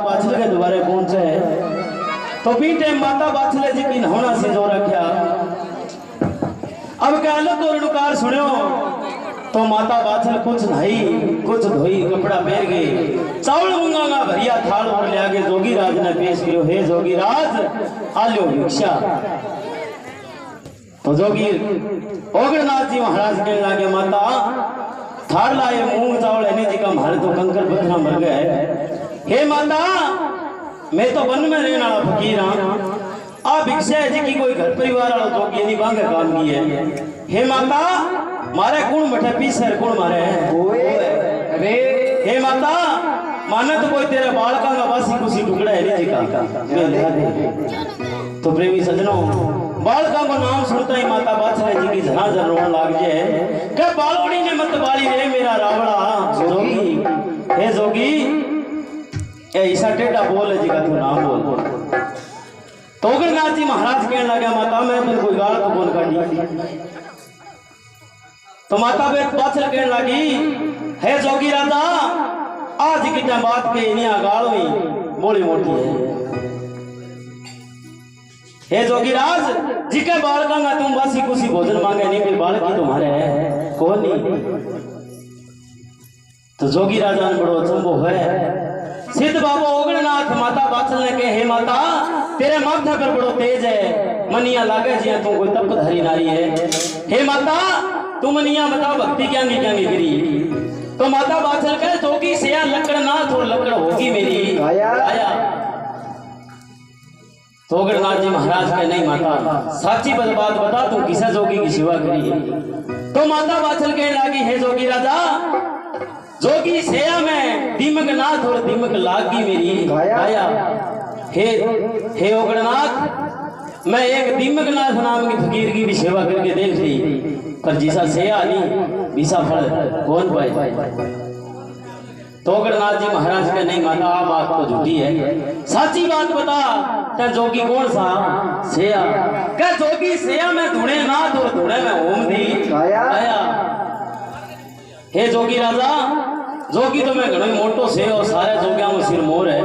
बाछल के दोबारे पहुंचे तो बीटे माता बाछले जी की नहोना से जो रखा। अब क्या अलग और नुकार सुनो तो माता बाछल कुछ नहाई कुछ धोई कपड़ा पहन गई चावल मुंगा भरिया थाल और ले आगे जोगी राज ने पेश कियो। हे जोगी राज आलो भिक्षा। तो जोगी ओगरनाथ जी महाराज कहने लगे माता थार लाए मूंग चावल है जी का मारे तो कंकर पत्थर मर गए। हे माता मैं तो वन में रहने वाला फकीर हाँ आ भिक्षा है जी की कोई घर परिवार वाला जोगी नहीं बांगे काम की है। हे माता मारे कौन मठे पीसर कौन मारे अरे हे माता माने तो कोई तेरे बालका का बासी कुसी टुकड़ा है जी का। तो प्रेमी सजनों बालका को नाम सुनता ही माता बाछले जी की झनाझर रोने लग जाए कि बालवड़ी ने मत बाली रे मेरा रावड़ा जोगी। हे जोगी ए ऐसा टेढ़ा बोल है जी का तू नाम बोल। तो ओगरनाथ जी महाराज कहने लगे माता मैं तो कोई गाल तो बोल काटी। तो माता बाछल कहने लगी हे जोगी राजा आज की बात के नहीं गाल हुई बोली मोटी है। हे जोगी राज जी के बालका तुम बासी कुसी भोजन मांगे नहीं फिर बालक ही तुम्हारे है कौन नहीं। तो जोगी राजा ने बड़ो अचंभो है। सिद्ध बाबा ओगरनाथ माता बाछल ने कहे हे माता तेरे माथा पर बड़ो तेज है मनिया लागे जी तू कोई तपधारी नारी है। हे माता तू मनिया बता भक्ति क्या गिरी। तो माता बाछल कहे जोगी से लकड़ ना तो लकड़ होगी मेरी आया। तो ओगरनाथ जी महाराज कहे नहीं माता साची बात बता तू किसा जोगी की सेवा करी है। तो माता बाछल कहने लगी हे जोगी राजा जोगी सेया में दीमक नाथ और दीमक लागी मेरी आया। हे ओगरनाथ मैं एक दीमक नाथ नाम की फकीर की भी सेवा करके देख ली पर जिसा सेया नहीं विसा फल कौन पाए। तो ओगरनाथ जी महाराज के नहीं माता आ बात तो झूठी है साची बात बता क्या जोगी कौन सा सेया क्या जोगी सेया में धुणे नाथ और धुणे में ओम दी आया। हे जोगी राजा जोगी तो मैं घणो मोटो से और सारे जोगिया में सिर मोर है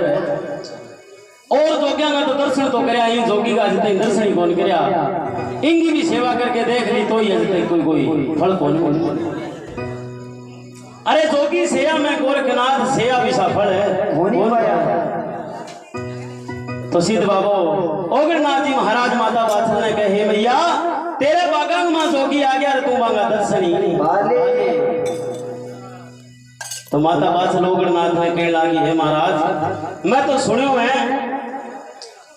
और जोगिया का तो दर्शन तो करया इन जोगी का अज तक दर्शन ही कौन करया इनकी भी सेवा करके देख ली तो ही अज तक कोई फल कौन। अरे जोगी सेया में गोरखनाथ सेया भी सफल है कौन पाया। तो सिद्ध बाबो ओगरनाथ जी महाराज माता बाछल ने कहे भैया तेरे बागांग मां जोगी आ गया तू मांगा दर्शन ही। तो माता बाछल ओगरनाथ ने कहने लगी है महाराज मैं तो सुनियो है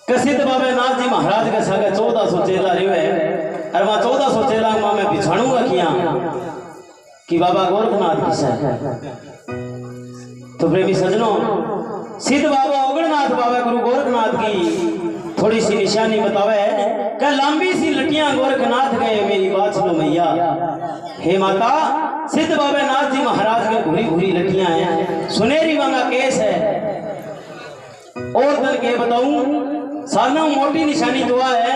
कि सिद्ध बाबे नाथ जी महाराज के संग 1400 चेला रहे है और वहां 1400 चेला मां मैं बिछाणूंगा किया कि बाबा गोरखनाथ किसा है। तो प्रेमी सजनों सिद्ध बाबा ओगरनाथ बाबा गुरु गोरखनाथ की थोड़ी सी निशानी बतावे कि लंबी सी लटियां गोरखनाथ गए मेरी बाछलो मैया। हे माता सिद्ध बाबा नाथ जी महाराज के भूरी भूरी लटियां हैं सुनेरी वांगा केस है और दल के बताऊं सारना मोटी निशानी दुआ है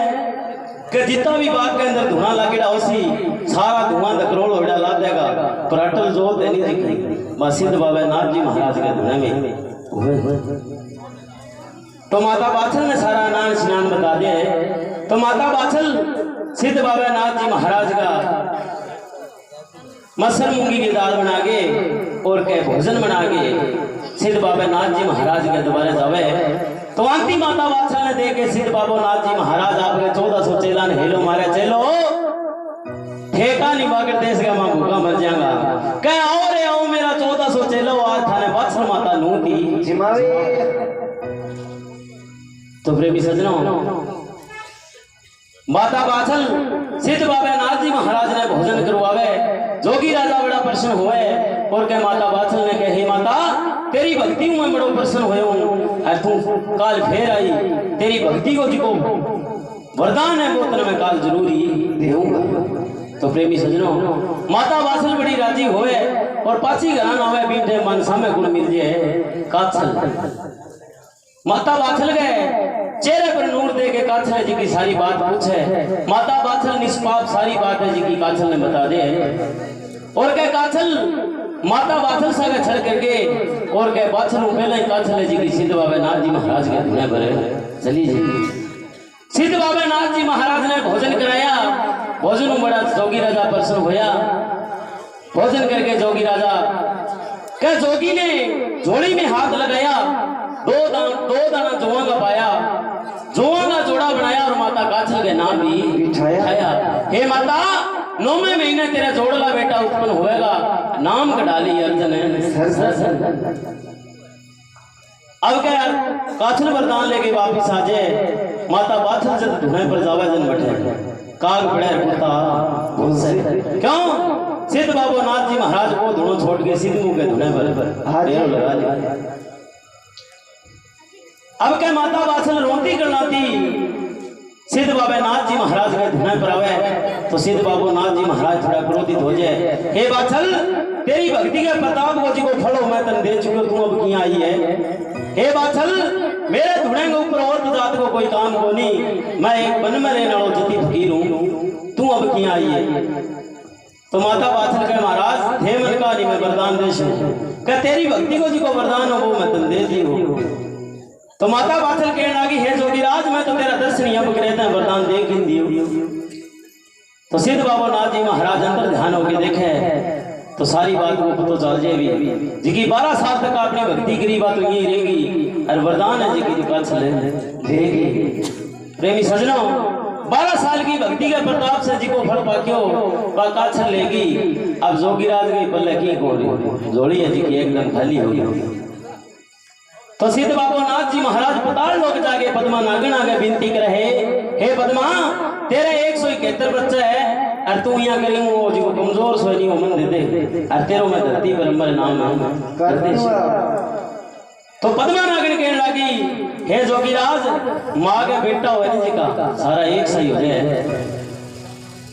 कि जितना भी बाग के अंदर धुआं लागेगा उसी सारा धुआं दकरोल होड़ा ला देगा पर अटल जोत है नहीं दिखी बस सिद्ध बाबा नाथ जी महाराज के धुएं में। तो माता बाछल ने सारा नान स्नान बता दिया है। तो माता बाछल सिद्ध बाबा नाथ जी महाराज का मसल मूंगी की दाल बना के और के भोजन बना के सिद्ध बाबा नाथ जी महाराज के दोबारा जावे। तो अंतिम माता बाछल ने देखे सिद्ध बाबा नाथ जी महाराज आपके 1400 चेला ने हेलो मारे चलो ठेका नहीं बागर देश का मां भूखा मर जाएगा कह आओ रे आओ मेरा 1400 चेलो आज थाने बाछल माता नू थी जिमावे। तो प्रेमी सजनों माता बाछल सिद्ध बाबा नाथ जी महाराज ने भोजन करवावे जोगी राजा बड़ा प्रसन्न हुए और कह माता बाछल ने कहे माता तेरी भक्ति में बड़ो प्रसन्न हुए और तू काल फेर आई तेरी भक्ति को जिको वरदान है वो तेरे में काल जरूरी देऊंगा। तो प्रेमी सजनों माता बाछल बड़ी राजी होए और पाची घराना होए बीठे मन सामे गुण मिल जाए काछल माता बाछल गए चेहरे पर नूर दे के काछल जी की सारी बात पूछे माता बाछल निष्पाप सारी बात है जी की काछल ने बता दे और कह काछल माता बाथल सागे छल करके और के बाथल पहले ही काथले जी की सिद्ध बाबा नाथ जी महाराज के धुने भरे चली जी। सिद्ध बाबा नाथ जी महाराज ने भोजन कराया। भोजन में बड़ा जोगी राजा प्रसन्न होया। भोजन करके जोगी राजा के जोगी ने झोली में हाथ लगाया। दो दाना जुआ का पाया, जुआ का जोड़ा बनाया और माता काथल के नाम भी बिठाया। हे माता, 9वें महीने तेरा जोड़ला बेटा उत्पन्न होएगा, नाम का डाली अर्जन है। अब क्या काथल वरदान लेके वापिस आ जाए। माता बाथल जब धुने पर जावे जन बैठे काग पड़े होता भूल से क्यों सिद्ध बाबू नाथ जी महाराज को धुनो छोड़ के सिद्ध मुंह के धुने पर हाथ लगा लिया। अब क्या माता बाथल रोती करनाती सिद्ध बाबा नाथ जी महाराज के धुने पर आवे तो सिद्ध बाबू नाथ जी महाराज थोड़ा क्रोधित हो जाए। हे बाथल, तेरी भक्ति के प्रताप को जी को फलो मैं तन दे चुके, तू अब किया आई है। हे बाथल, मेरे धुने के ऊपर और जात को कोई काम को नहीं, मैं एक बन में रहने वालों जति फकीर हूँ, तू अब किया आई है। तो माता बाथल के महाराज हे मन का नहीं मैं वरदान दे क्या तेरी भक्ति को जी को वरदान हो वो मैं तन दे दी हो। तो माता बाथल कहने लगी हे जोगीराज, मैं तो तेरा दर्शन ही अब कहते हैं वरदान दे किन दियो। तो सिद्ध बाबू नाथ जी महाराज अंदर ध्यान होके देखे तो सारी बात को पता चल जाएगी जी की 12 साल तक अपनी भक्ति करी बात यही रहेगी और वरदान है जी की दुकान से लेगी। प्रेमी सजनों, 12 साल की भक्ति के प्रताप से जी को फल पाक्यो काछल लेगी। अब जोगीराज की पल्ले की गोरी जोड़ी है जी की एकदम खाली हो गई। तो सिद्ध बाबू नाथ जी महाराज पताल लोग जाके पद्मा नागन आगे विनती करे, हे पद्मा, तेरे 171 बच्चे है और तू यहाँ करी वो जी को कमजोर सोनी हो मन दे दे और तेरो में धरती पर अंबर नाम कर दे। तो पद्मा नागन कहने लगी, हे जोगीराज, माँ के बेटा हो जी का सारा एक सही हो जाए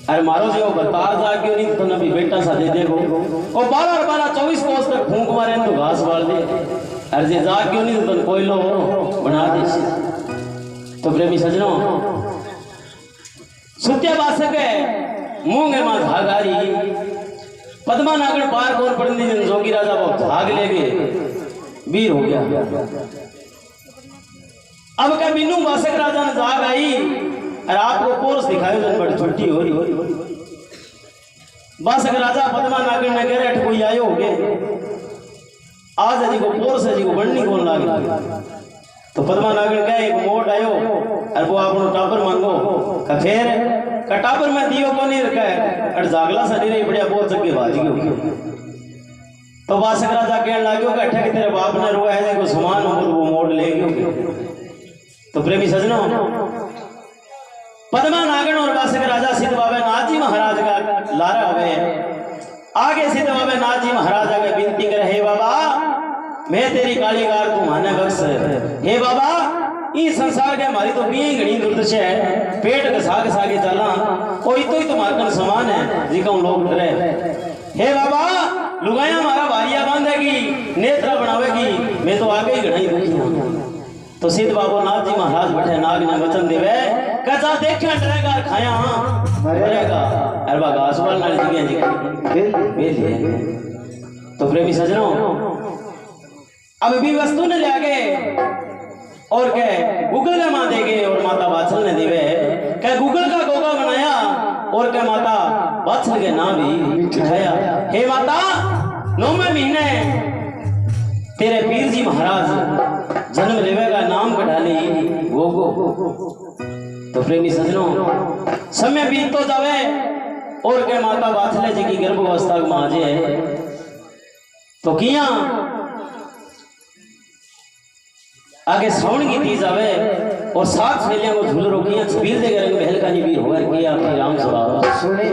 अरे मारो जो बता जाके नहीं तो नबी बेटा सा दे देगो और 12 24 कोस तक फूंक मारे तो घास बाल दे अरे जे जा क्यों नहीं तो कोई लो बना दे। तो प्रेमी सजनों, सुत्या बासक है मुंह में मां धागारी पद्मा नागन पार कौन पड़नी जन जोगी राजा वो भाग ले गए वीर हो गया। अब क्या बिन्नू बासक राजा ने जाग आई और आपको कोर्स दिखाए जन बड़ी छुट्टी हो रही। बासक राजा पद्मा नागन ने कह रहे कोई आयो हो गए आज जी को पोरस जी को बढ़नी कौन लागे। तो पद्मा नागन कहे एक मोट आयो और वो आपनो टापर मांगो का फिर का टापर में दियो को नहीं रखा है और जागला सा नहीं रही बढ़िया बहुत जगह बाज गयो। तो बासक राजा कहने लाग्यो कि अठे कि तेरे बाप ने रोया है को समान हो वो मोट ले गयो। तो प्रेमी सजनों, पद्मा नागन और बासक राजा सिद्ध बाबा नाथ जी महाराज का लारा हुए आगे सिद्ध बाबा नाथ जी महाराज आगे विनती करे, हे बाबा, मैं तेरी कालीगार तू माने बख्श। हे बाबा, इस संसार के हमारी तो भी घड़ी दुर्दशा है, पेट घसा घसा के चला कोई तो ही तुम्हारे समान है जिका लोग डरे। हे बाबा, लुगाया हमारा भारिया बांधेगी नेत्रा बनावेगी, मैं तो आगे ही घड़ाई दुखी हूं। तो सिद्ध बाबू नाथ जी महाराज बैठे नाग ने वचन देवे कचा देखा डरेगा खाया मरेगा अरबा घास वाल नाल जी जी। तो प्रेमी सजनों, अब भी वस्तु ने ले आगे और कह गूगल ने मां देगे और माता बाछल ने देवे कह गूगल का गोगा बनाया और कह माता बाछल के नाम भी बिठाया। हे माता, 9वें महीने तेरे पीर जी महाराज जन्म लेवेगा नाम का डाली गोगो। तो प्रेमी सजनों, समय बीत तो जावे और कह माता बाछले जी की गर्भावस्था में आ जाए तो किया आगे सावन की तीज आवे और 7 छेलियां को झूल रोकियां छबीर दे रंग महल का वीर होकर किया अपनी राम सभा सुने।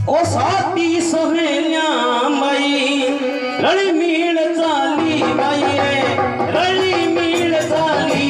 ओ साथी सोहेलियां मई रली मील चाली मई रली मील चाली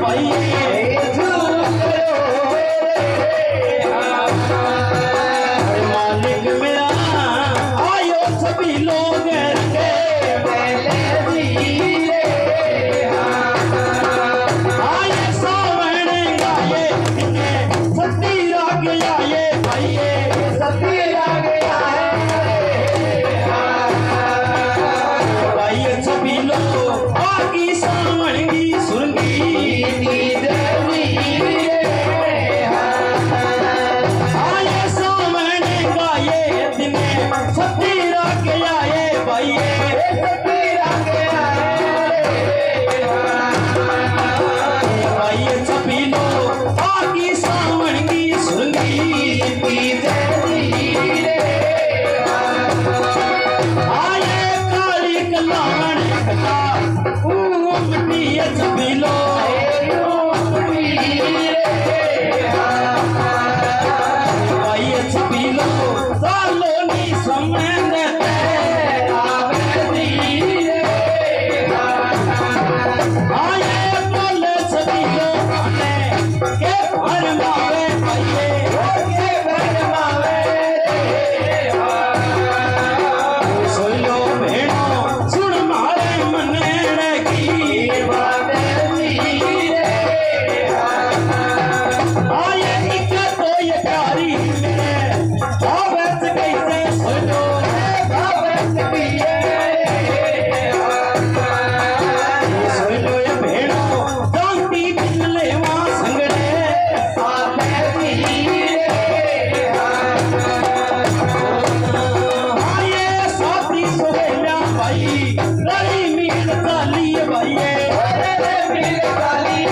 भाई मालिक मेरा आयो सभी लोग आए सावन गाये सती राग आए भाई सती राग आए सभी लोग आगी सावणगी सुरंगी आए सावन गाये दिन सती राग आए भाई सती राग आए सभी लोग आगी सावणगी सुरंगी आए काली कलावन कथा उमटी सभी लोग आए सभी लोग सालो नी समंद आए बोले सभी लोग के भरमावे भाई के भरमावे सोलो भेड़ो सुन मारे मनेड़ की बात आए इका तो ये प्यारी मेरे बाबत कैसे सुनो बाबत सोलो ये भेड़ो जानती दिन लेवा संगड़े आए साथी सोहेला भाई लड़ी मील चाली भाई मील चाली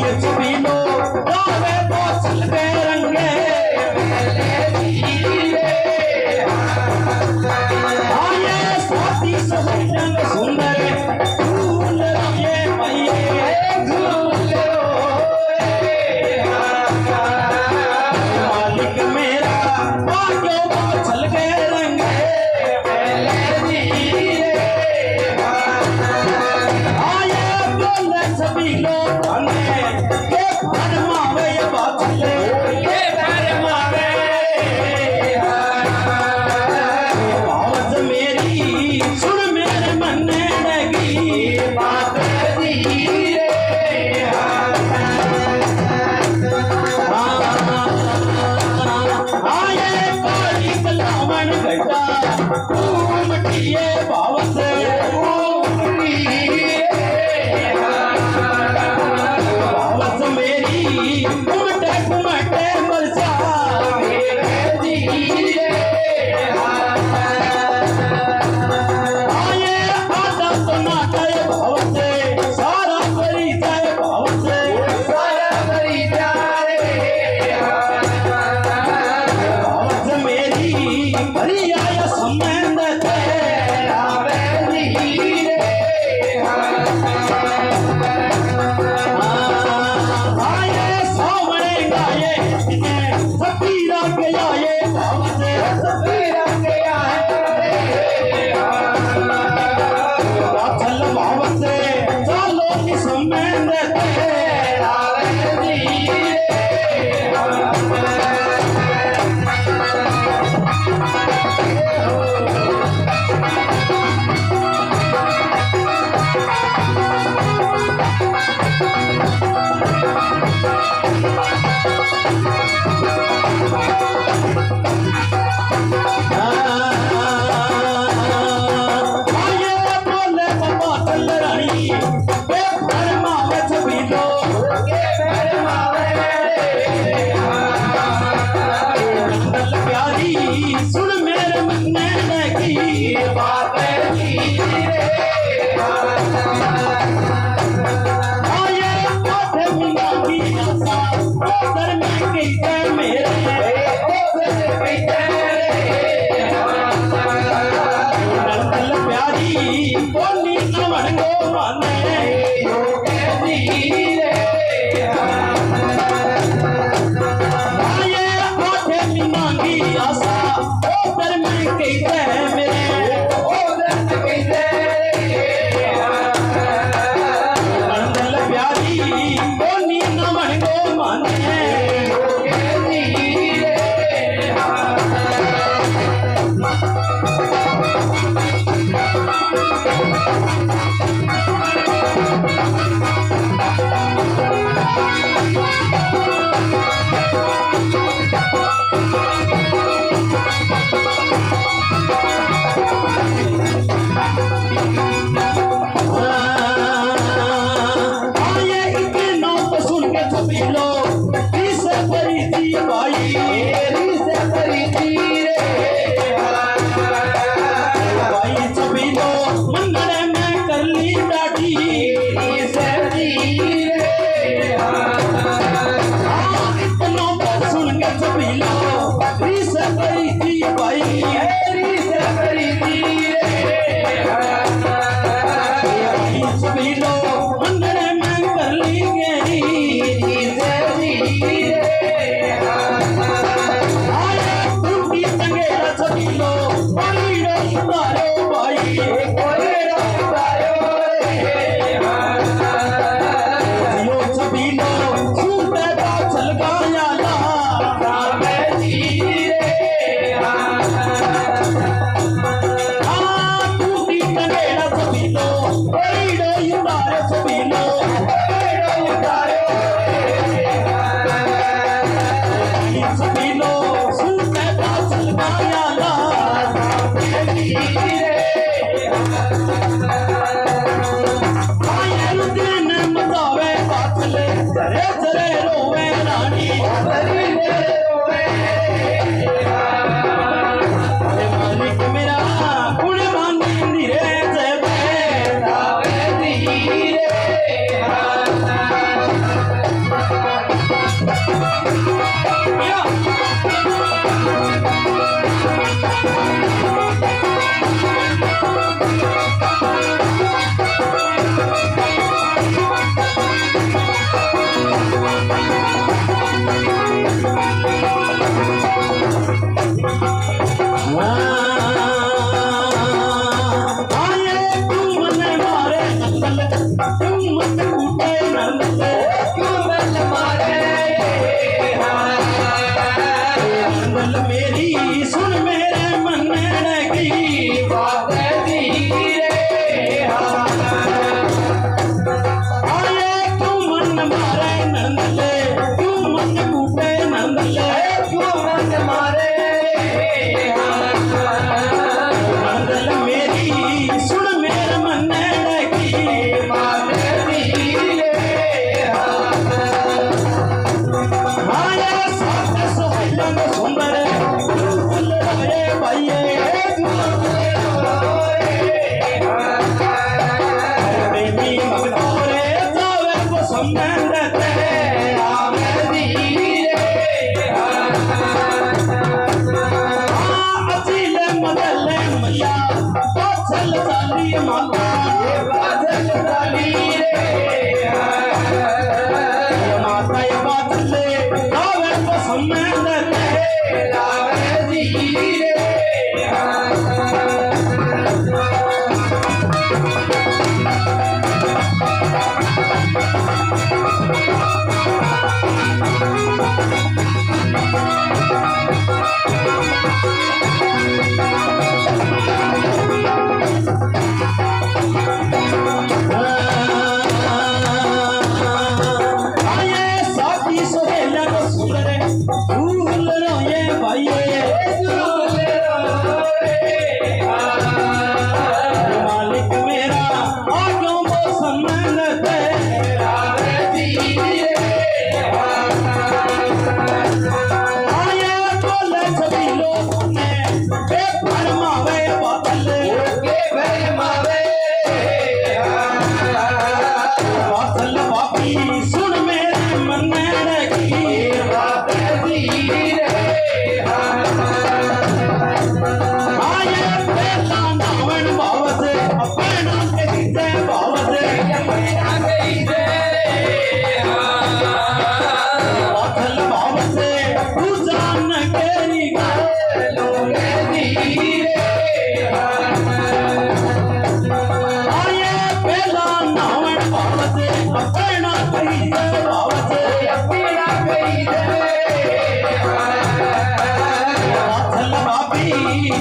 ये सभी लोग गावे बोल के रंगे आए साथी सोहेला सुंदर झूल रहे भाई मालिक मेरा बाजो बोल के रंगे आए बोले सभी लोग के भरमावे बाचले के भरमावे आवाज मेरी सुन मेरे मन लगी बात आए काली कलावन घटा उमटिए भाव से आवाज मेरी घुमटे घुमटे मरसा आए आधा तो नाटे भाव से सारा करी जाए भाव से सारा करी जाए आवाज मेरी हरी आया संबंध तेरा आए सावणे गाये सती राग आए भाव से सती राग आए चल भाव से चलो कि संबंध तेरा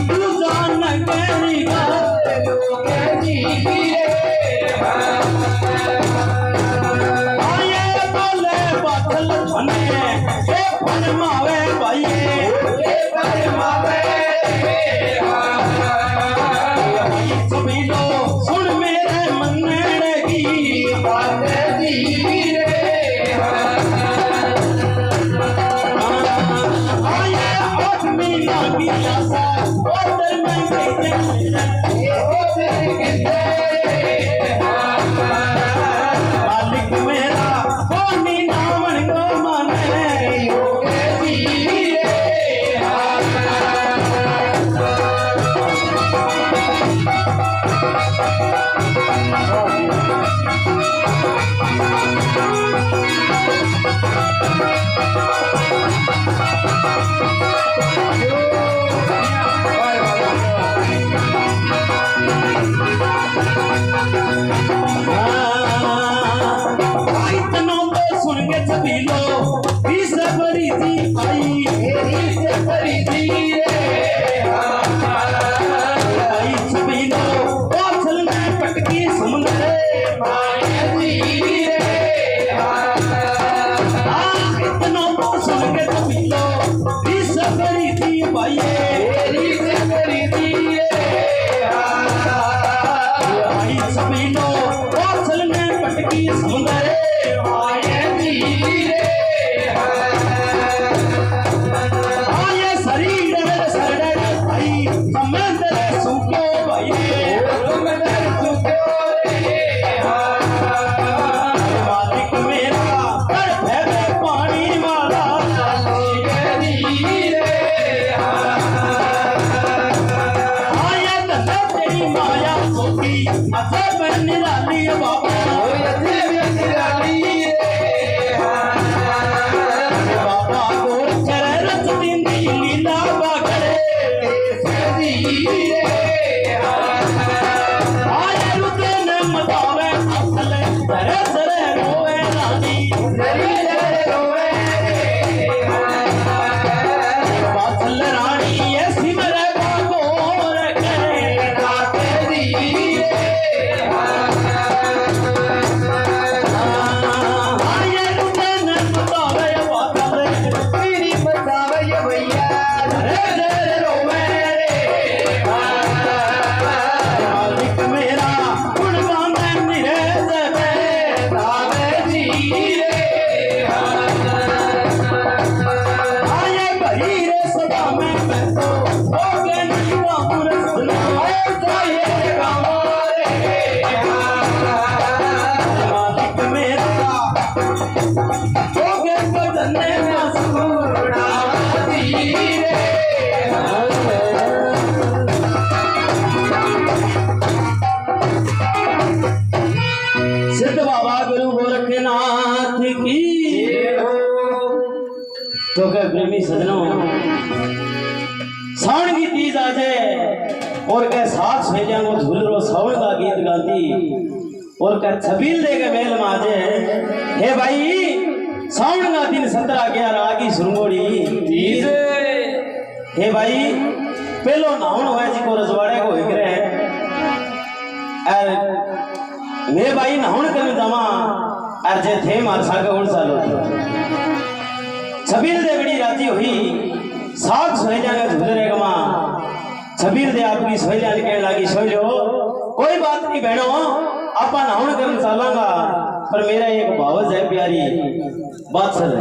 तू जान तो क्या प्रेमी सजनों, सावन की तीज आ जाए और क्या साथ सो जाओ झूल रो सावन का गीत गाती और क्या छबील दे के मेल में आ जाए। हे भाई सावन का दिन 17-11 आगी सुरंगोड़ी तीज। हे भाई पहलो नावन हुआ जी को रजवाड़े को हिक रहे और मैं भाई नावन कर जावा और जे थे मार सागे उन सालों छबील दे बड़ी राजी हुई साथ सोए जाएगा झूले गमा। छबील दे आपकी सोए जाने के लागी सोए जो कोई बात नहीं बहनों आपा नाउन करन चलांगा पर मेरा एक भावज है प्यारी बात सर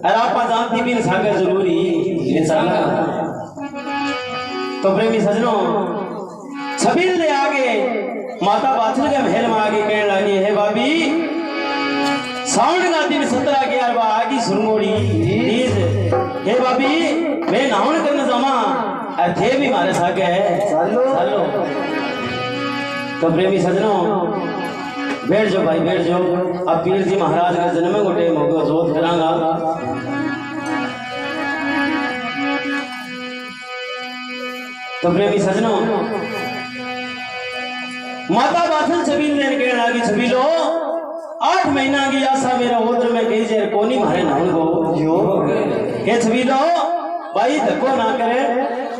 और आपा जानती भी सागर जरूरी इंशाल्लाह। तो प्रेमी सजनों छबील दे आगे माता बाछल के महल में आगे कहने लगी है भाभी सावन का दिन 17-11 आगी सुरमोड़ी तीज। हे भाभी मैं नावन करने जामा और थे भी मारे सागे है सालो। तो प्रेमी सजनों बैठ जाओ भाई बैठ जाओ। अब पीर जी महाराज का जन्म को टेम होगा जोत करांगा। तो प्रेमी सजनों माता बाथल छबील ने कहने लगी छबीलो 8 महीना की आशा मेरा ओद्र में गई जे कोनी मारे नाउन को के छबीलो भाई धक्को ना करे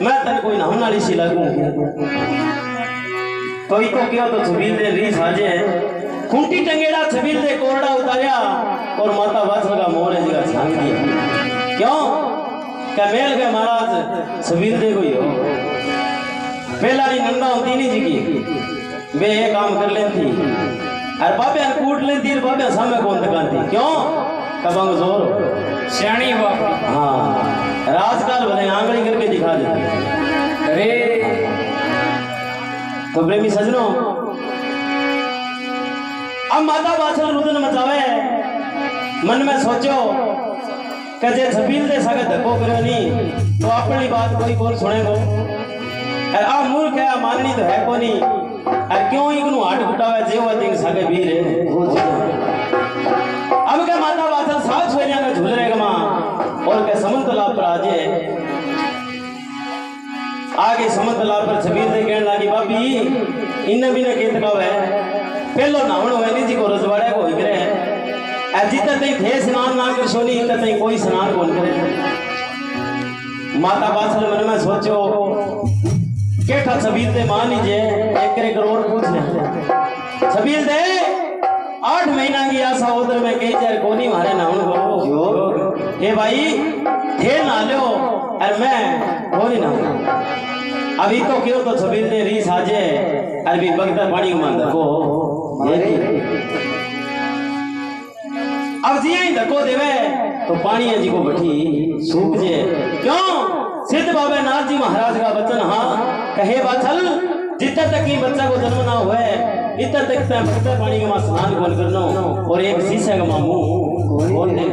मैं तन कोई नाउन वाली सी लागू तो इको क्यों तो छबील दे री साजे खूंटी टंगेड़ा छबील दे कोरड़ा उतारिया और माता बाछल का मोरे जी का छांग दिया। क्यों क्या मेल के महाराज छबील दे कोई हो पहला री नंदा होती नहीं जी की वे ये काम कर लेती और बाबे कूट लेती और बाबे सामने कौन तकाती। क्यों कबांग जोर श्याणी बाप हाँ राजकाल भले आंगली करके दिखा देते। अरे तो प्रेमी सजनों अब माता बाछल रुदन मचावे मन में सोचो कि जे छबील दे सागे धक्को करे नहीं तो अपनी बात कोई कौन सुनेगो। आ मूर्ख है माननी तो है कोनी और क्यों इकनु हाट फुटावे जेवा दिन सके वीर अब के माता वासल साथ सोया में झूल रहेगा मां और के समुद्र तालाब पर आजे आगे समुद्र तालाब पर छबीर दे कहने लगी बाबी इन भी ने केत का है पहलो नावण होए नी जी को रजवाड़े को ही करे जित तई थे स्नान ना कर सोनी इत तई कोई स्नान कौन करे माता वासल मन में सोचो केठा छबील दे मान लीजे एक करोड़ पूछ ले छबील दे 8 महीना की आशा उधर में कई चार कोनी मारे नाउन को ए भाई थे ना लो और मैं कोनी ना अभी तो क्यों तो छबील दे रीस आजे अरबी बगता पानी मान को अब जिया ही धक्को देवे तो पानी है जी को बठी सूख जे क्यों सिद्ध बाबा नाथ जी महाराज का वचन हाँ कहे बाछल जितना तक ही बच्चा को जन्म ना हुए इतना तक से बच्चा पानी के मां स्नान कौन करना और एक शीशे का मामू कौन दे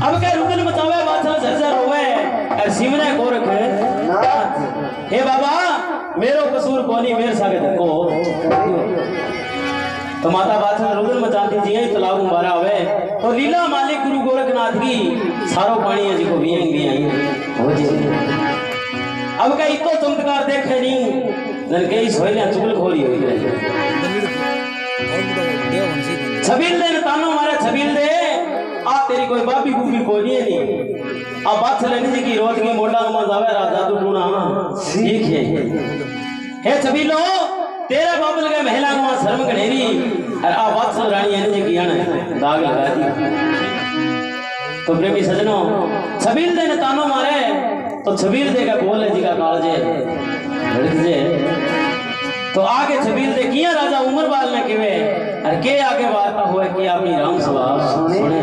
अब क्या रुदन मचावे बाछल झरझर होवे और सिमरे को रखे हे बाबा मेरो कसूर कोनी मेरे सागे धक्को तो माता बादशाह रुदन मचाती जी तालाब मारा हुए तो लीला मालिक गुरु गोरखनाथ की सारो पानी है जी को भी आई हो जी अब का इतो चमत्कार देखे नहीं नन के इस होइले चुगल खोरी होई रहे छबील दे तानो मारे छबील दे आ तेरी कोई बाबी गुबी कोई नहीं आ बादशाह लेने जी की रोज की मोटा में जावे राजा तू टूना सीख है हे छबीलो तेरा बाबल के महिला को शर्म गणेरी और आ बादशाह रानी है जी किया ना दाग लगा दी तो प्रेमी सजनों छबील दे ने तानो मारे तो छबील दे का बोल है जी का कालजे लड़क जे तो आगे छबील दे किया राजा उमर बाल ने केवे और के आगे बात होए कि अपनी राम सभा सुने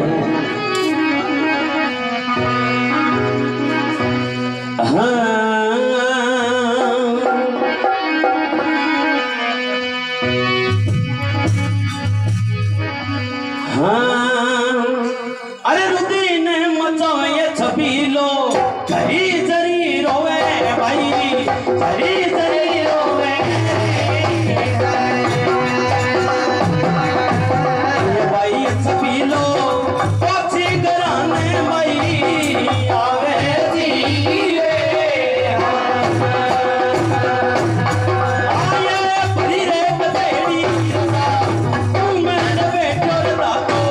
हाँ अरे रुद्री ने मचाओ ये छबीलो जरी जरी रोवे भाई जरी जरी रोवे भाई छबीलो पक्षी घराने भाई आवे जी आया परी रे बतेड़ी तुम मैं बैठो रातो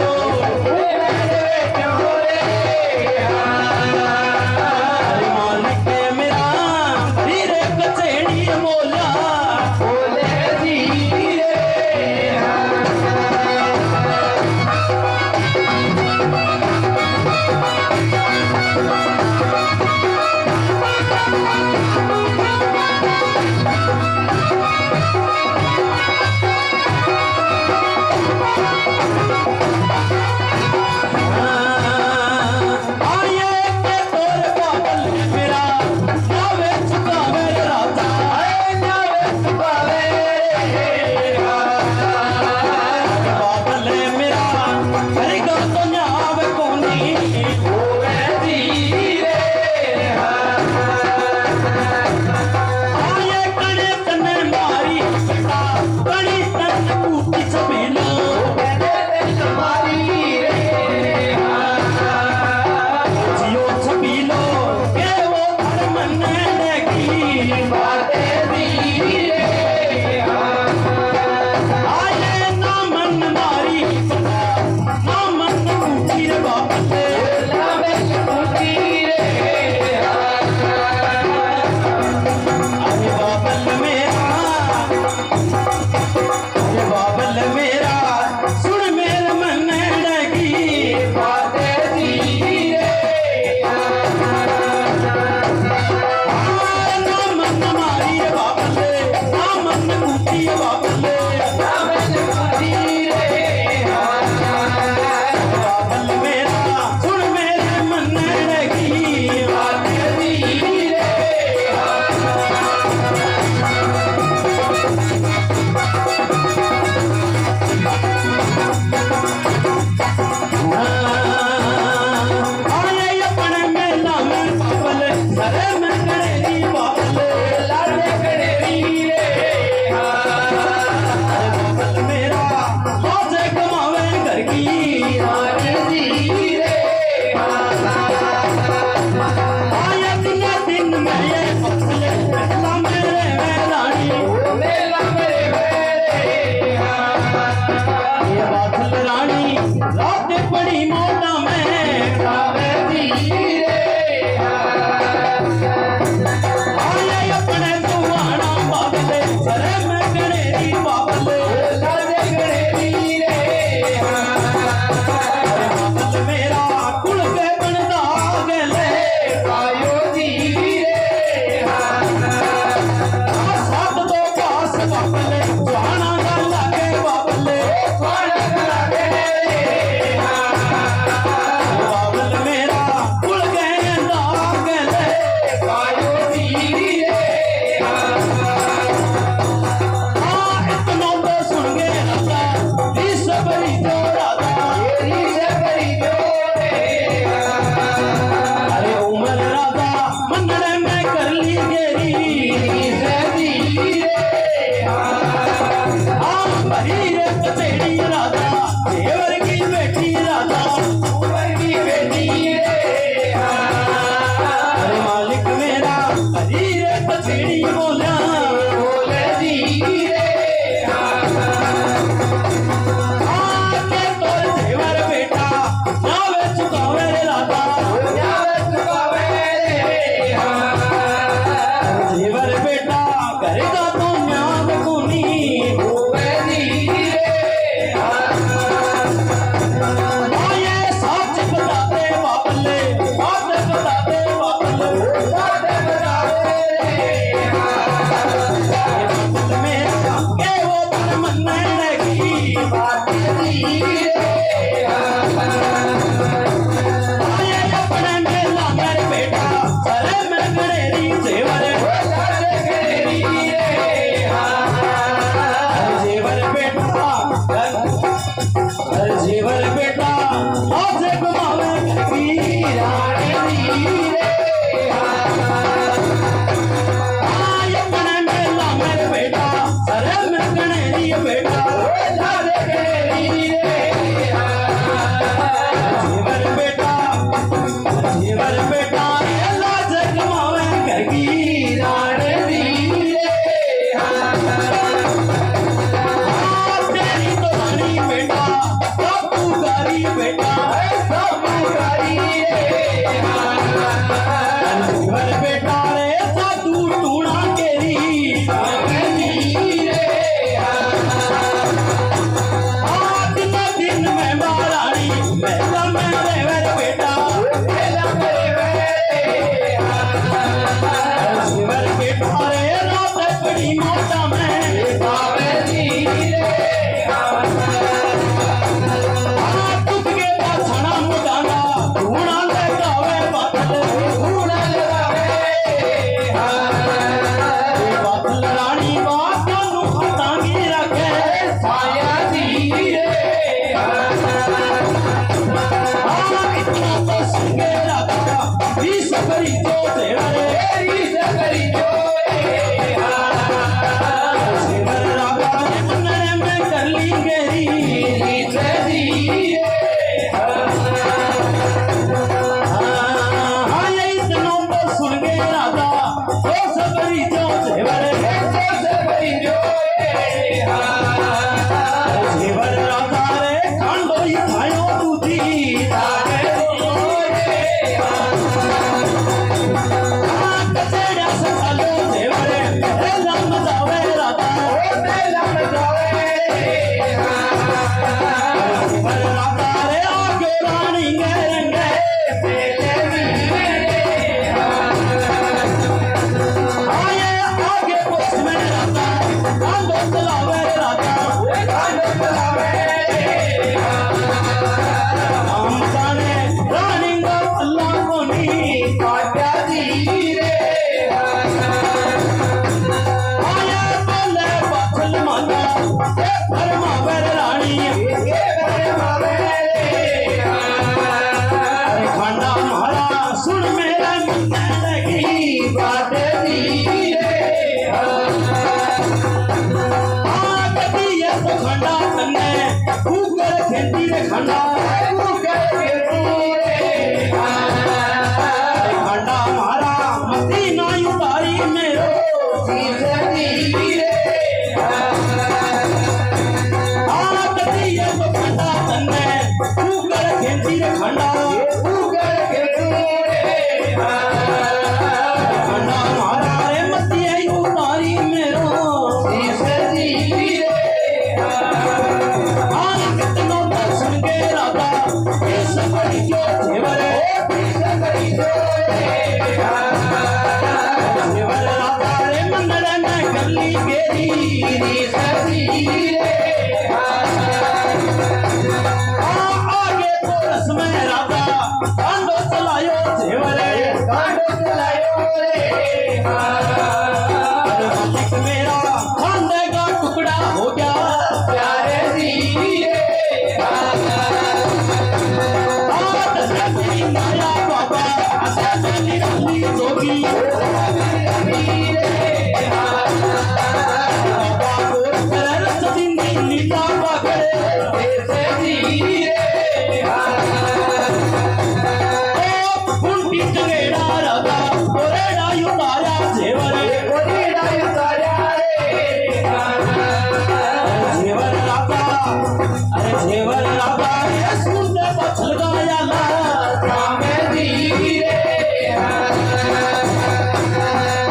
रे पतेड़ी राधा देवर की बेटी राधा देवर की बेटी रे अरे मालिक मेरा हरी रे पतेड़ी बोला बोले दी रे आके तो देवर बेटा नावे चुकावे रे राधा नावे चुकावे रे देवर बेटा करेगा तो न्याद कोनी होवे दी रे आये सच बताते बापले बात बताते बापले बात बताते रे मेरा के वो तन मन लगी बात दी रे आये अपने मेला मेरे बेटा सरे में गड़ेरी जेवर जीवर बेटा आज घुमावे की रानी रे आय अपने मेला मेरे बेटा अरे मैं गणेरी बेटा सारे गणेरी रे जीवर बेटा लाज घुमावे की रानी रे तेरी तो रानी बेटा बेटा जीवर बेटा रे साधु टूणा केरी दिन में महारानी मेला मेरे वर बेटा जीवर बेटा रे रात बड़ी मोटा में खंडा मारा मती ना उतारी मेरो खंडा तन्ने तू कर खेती रे खंडा खंडा मारा रे मती उतारी मेरो कितनो दर्शन के राधा कुंटी चंगेड़ा राधा ओरेड़ा उतारा जेवर जेवर राधा अरे जेवर राधा ये सुनते बचल गाया ला सामे धीरे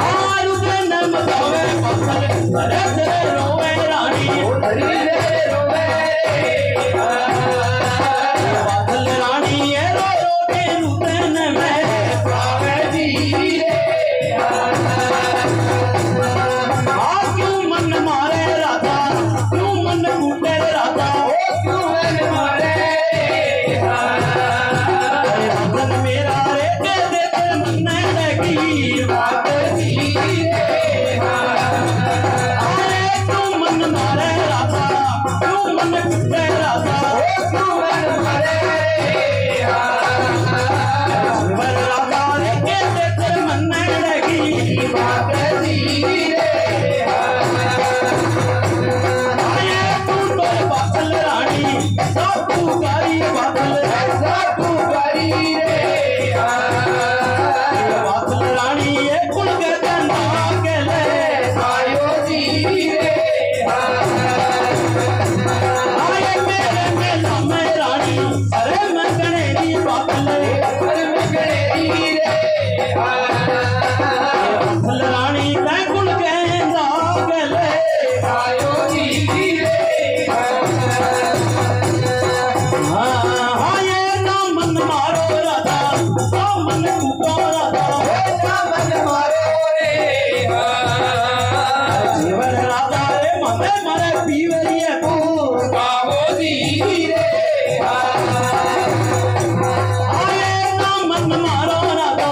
आरु के नम दावे पत्थर अरे तेरे रोवे रानी धीरे रोवे बादल रानी ये रो रो के रुतन में सामे धीरे क्यों मन मारे राधा क्यों मन कूटे राधा क्यों मन मारे अरे भगन मेरा रे के देते मन लगी बात धीरे अरे क्यों मन मारे राधा क्यों मन कूटे राधा क्यों मन मारे जीवन राधा रे के देते मन लगी बात धीरे सातू गारी बादल रे बादल रानी ये कुल के तना के ले आयो धीरे आए मेरे मेला में रानी अरे मैं गणेरी बादल अरे मैं गणेरी रे बादल रानी तै कुल के तना के ले आयो धीरे हाँ ये ना मन मारो राधा ना मन कूटो राधा ना मन मारो रे जीवन राधा रे मने मरे पीवरिए तू गावो धीरे आए ना मन मारो राधा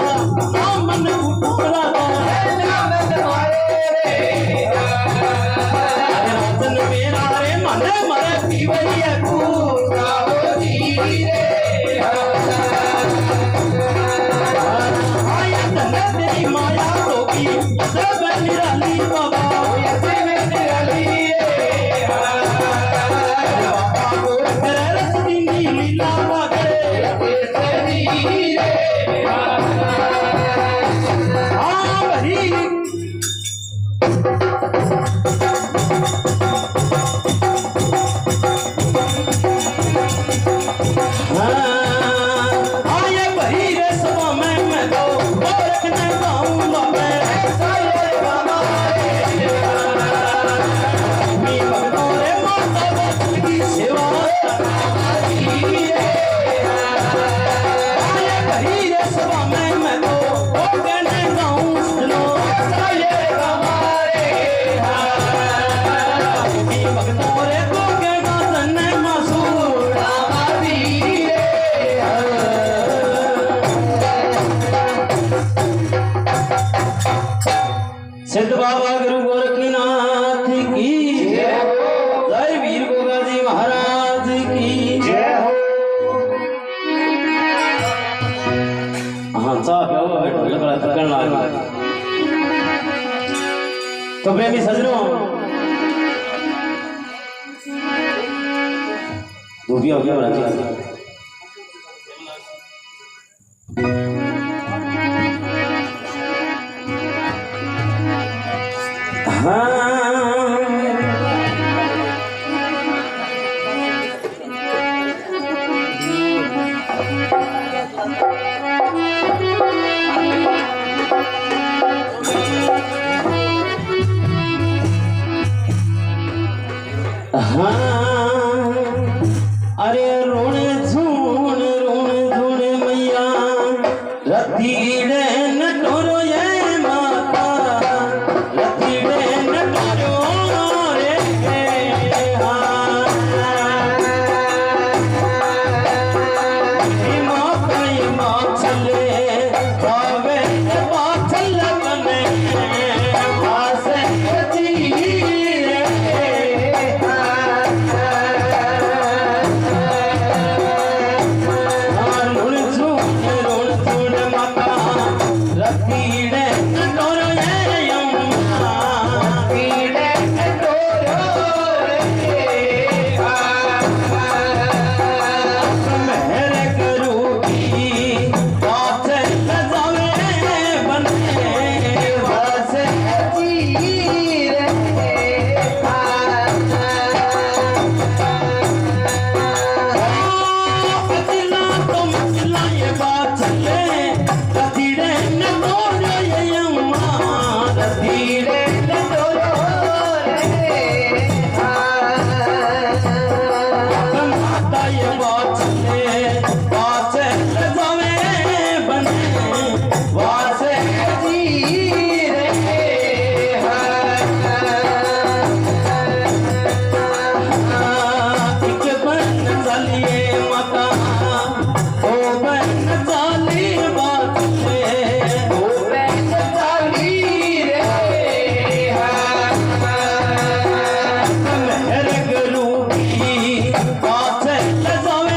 ना मन कूटो राधा ना मन मारो रे रातन मेरा रे मने मरे पीवरिए तू गावो तेरी माया होगी सब निराली बाबा ऐसे में निराली बाबा को तेरे रस्ती लीला करे ऐसे धीरे हाँ भरी सिद्ध बाबा गुरु गोरखनाथ की जय वीर गोगा जी महाराज की जय हो। हाँ चाह क्या हुआ ढोल बड़ा थकन लगा तो प्रेमी सजनों धूपिया हो गया बड़ा अरे रोने ये बात जावे बने वासे जी रे एक बन चलिए माता ओ बन चली बात ओ बन चली रे मेरे गुरु की बात जावे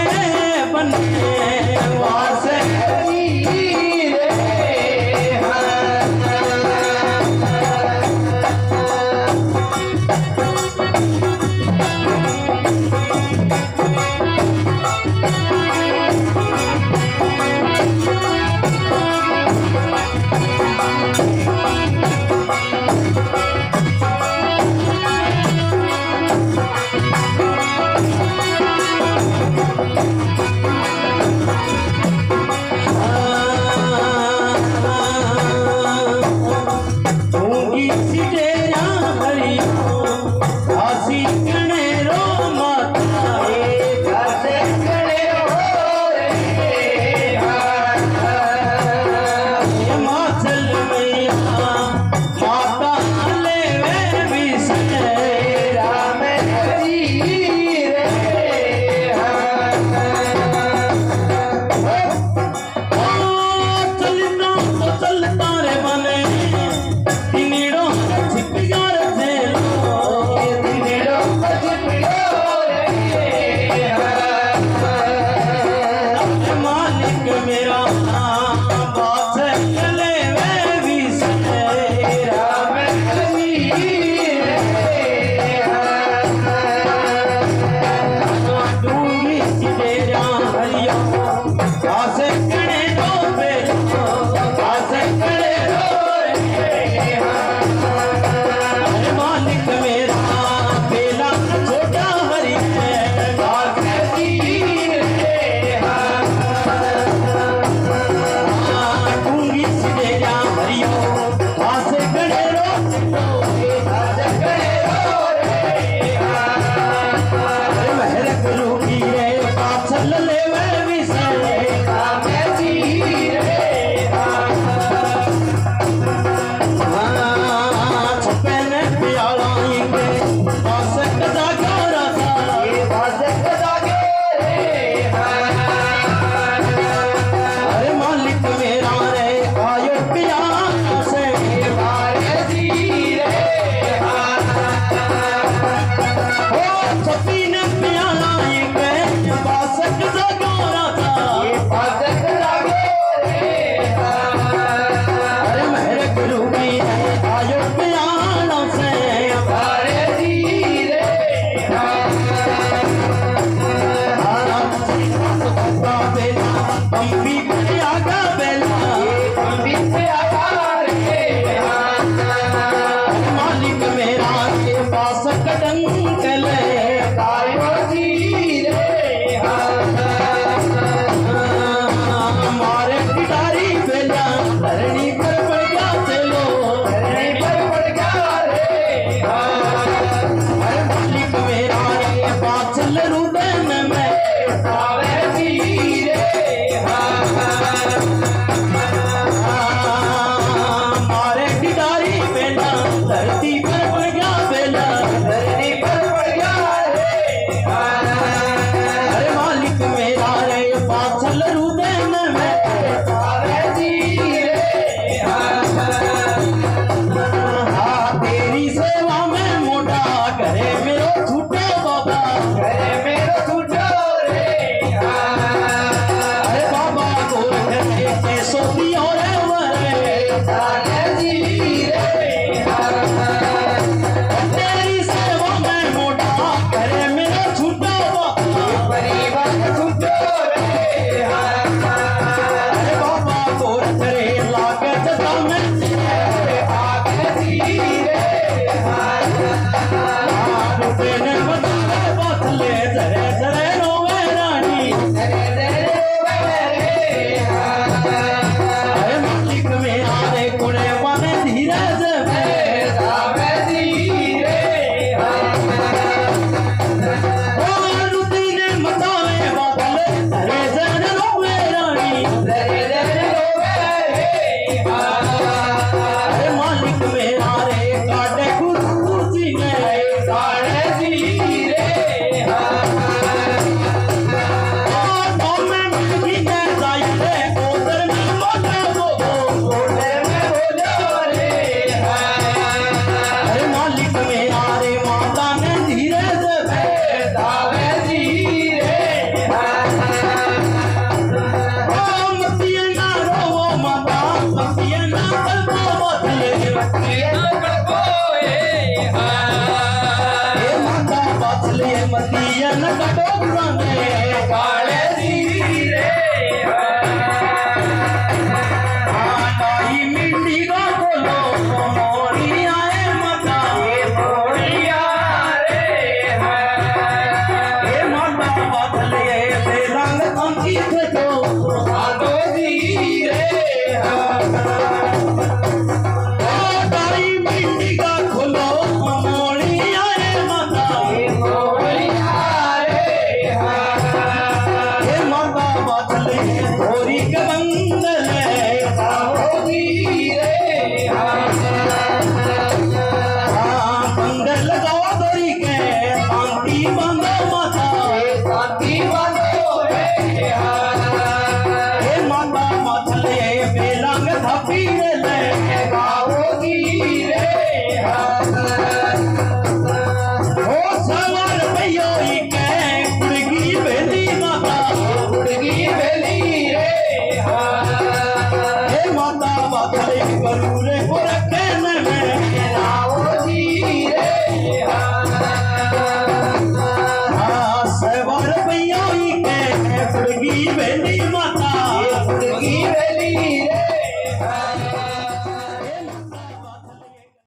संगे काल